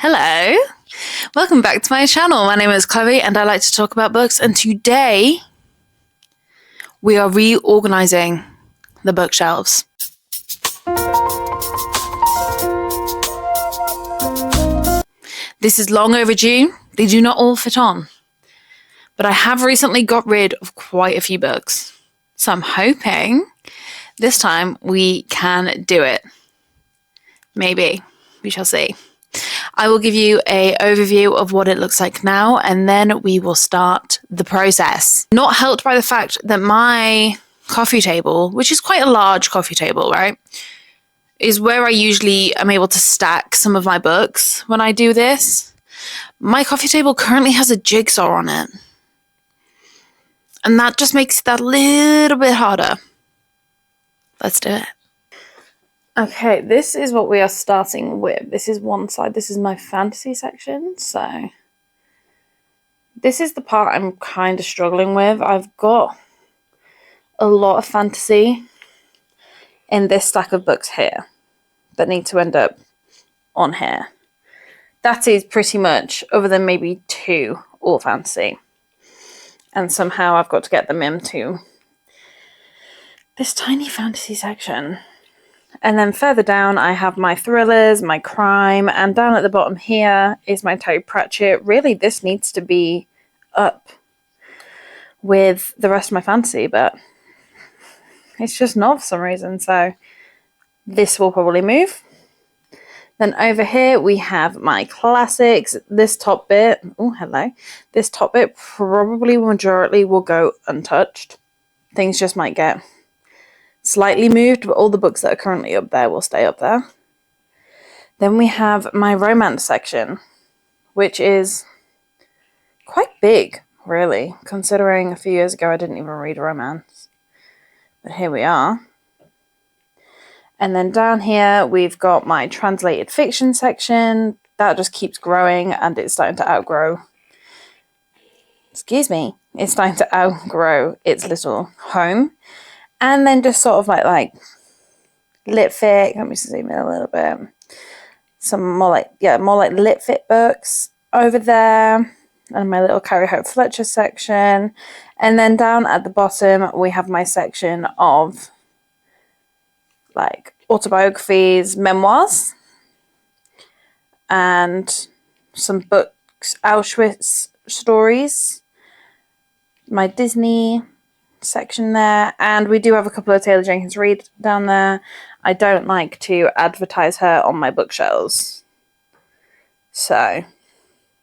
Hello, welcome back to my channel. My name is Chloe and I like to talk about books, and today we are reorganizing the bookshelves. This is long overdue. They do not all fit on, but I have recently got rid of quite a few books, so I'm hoping this time we can do it. Maybe, we shall see. I will give you an overview of what it looks like now, and then we will start the process. Not helped by the fact that my coffee table, which is quite a large coffee table, right, is where I usually am able to stack some of my books when I do this. My coffee table currently has a jigsaw on it, and that just makes that a little bit harder. Let's do it. Okay, this is what we are starting with. This is one side. This is my fantasy section. So this is the part I'm kind of struggling with. I've got a lot of fantasy in this stack of books here that need to end up on here. That is pretty much, other than maybe two, all fantasy. And somehow I've got to get them into this tiny fantasy section. And then further down, I have my thrillers, my crime, and down at the bottom here is my Terry Pratchett. Really, this needs to be up with the rest of my fantasy, but it's just not for some reason. So this will probably move. Then over here, we have my classics. This top bit, oh, hello. This top bit probably majority will go untouched. Things just might get slightly moved, but all the books that are currently up there will stay up there. Then we have my romance section, which is quite big, really, considering a few years ago I didn't even read a romance. But here we are. And then down here, we've got my translated fiction section. That just keeps growing, and it's starting to outgrow. Excuse me. It's starting to outgrow its little home. And then just sort of like lit fic. Let me zoom in a little bit. Some more like lit fic books over there. And my little Carrie Hope Fletcher section. And then down at the bottom, we have my section of like autobiographies, memoirs, and some books, Auschwitz stories. My Disney section there, and we do have a couple of Taylor Jenkins Reid down there. I don't like to advertise her on my bookshelves, so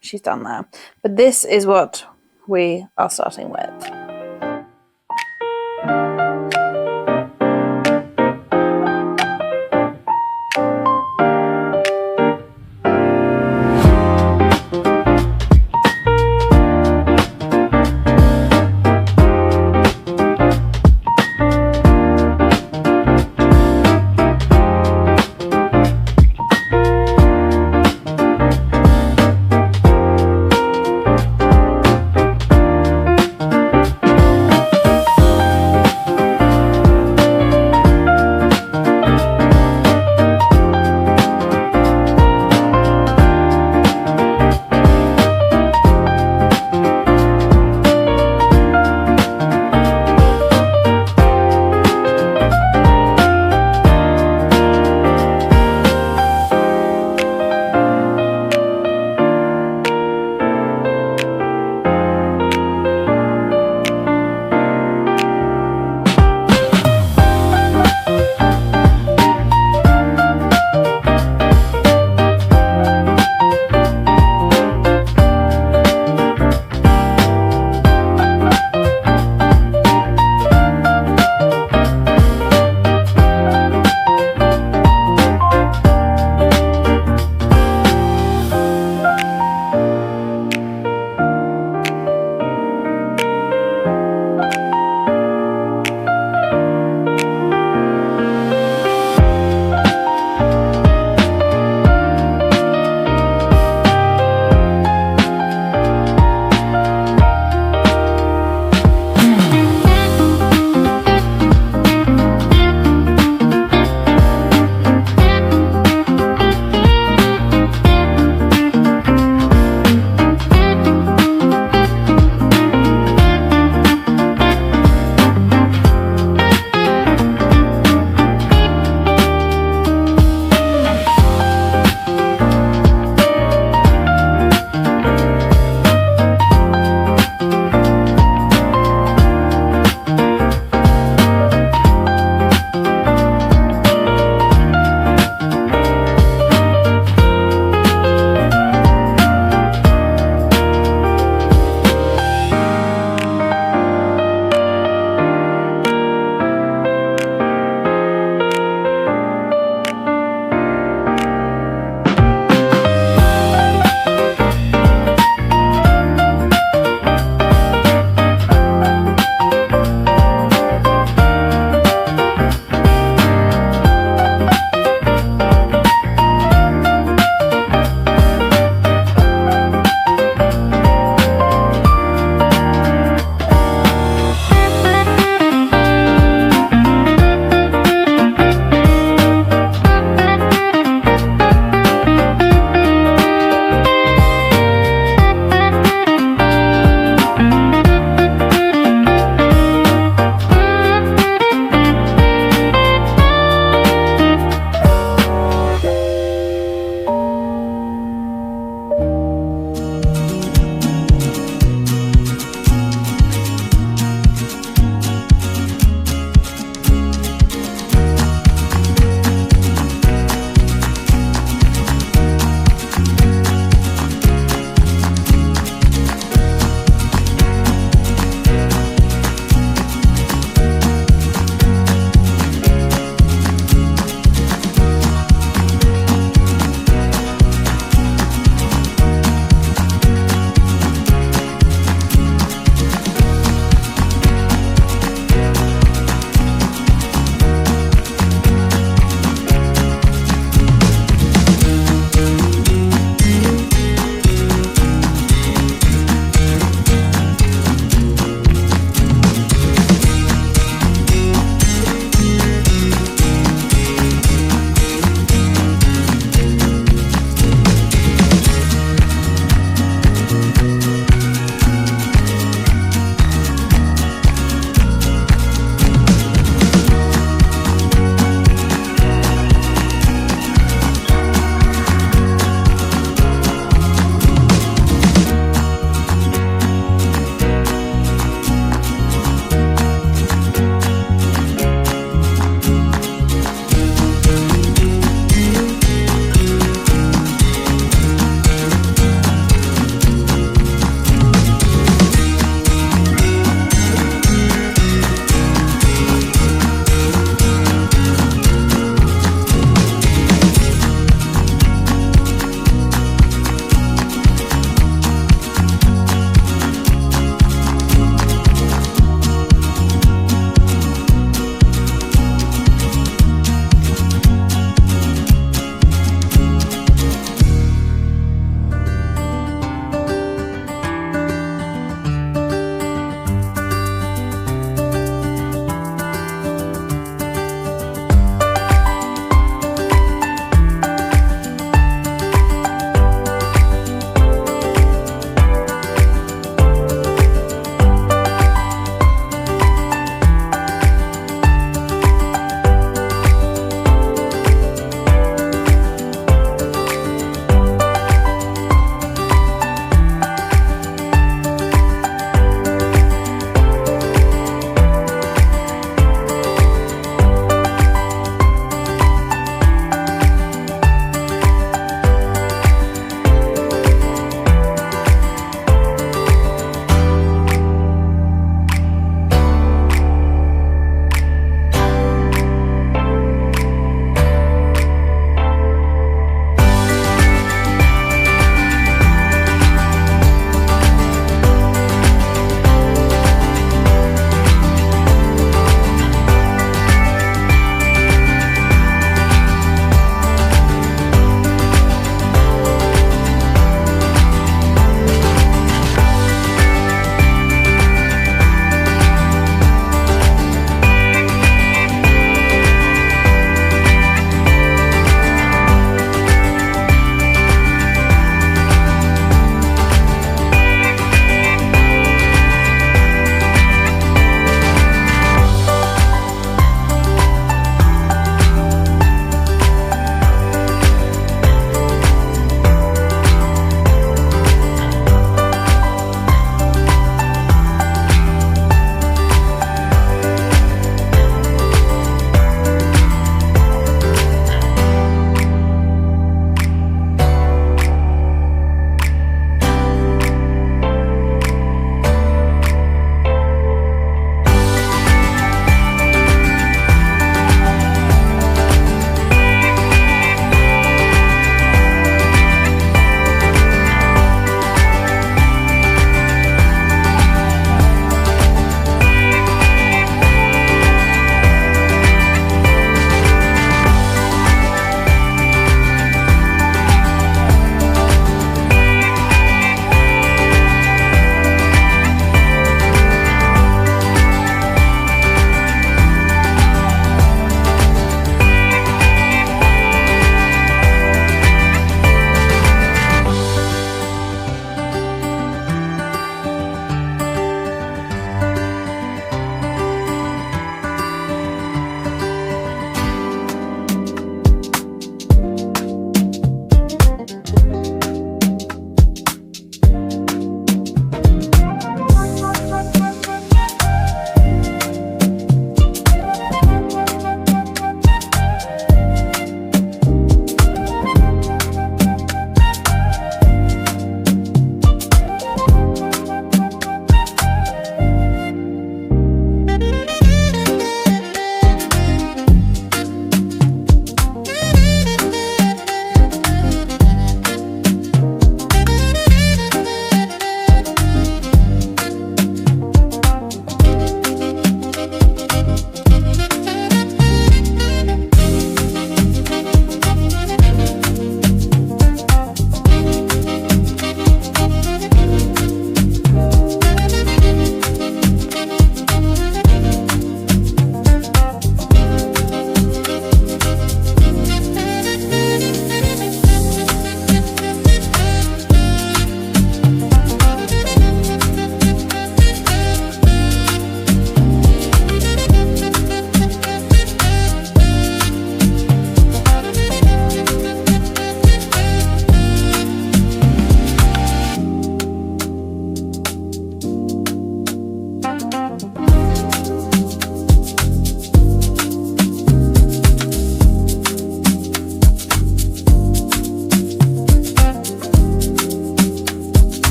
she's done there. But this is what we are starting with.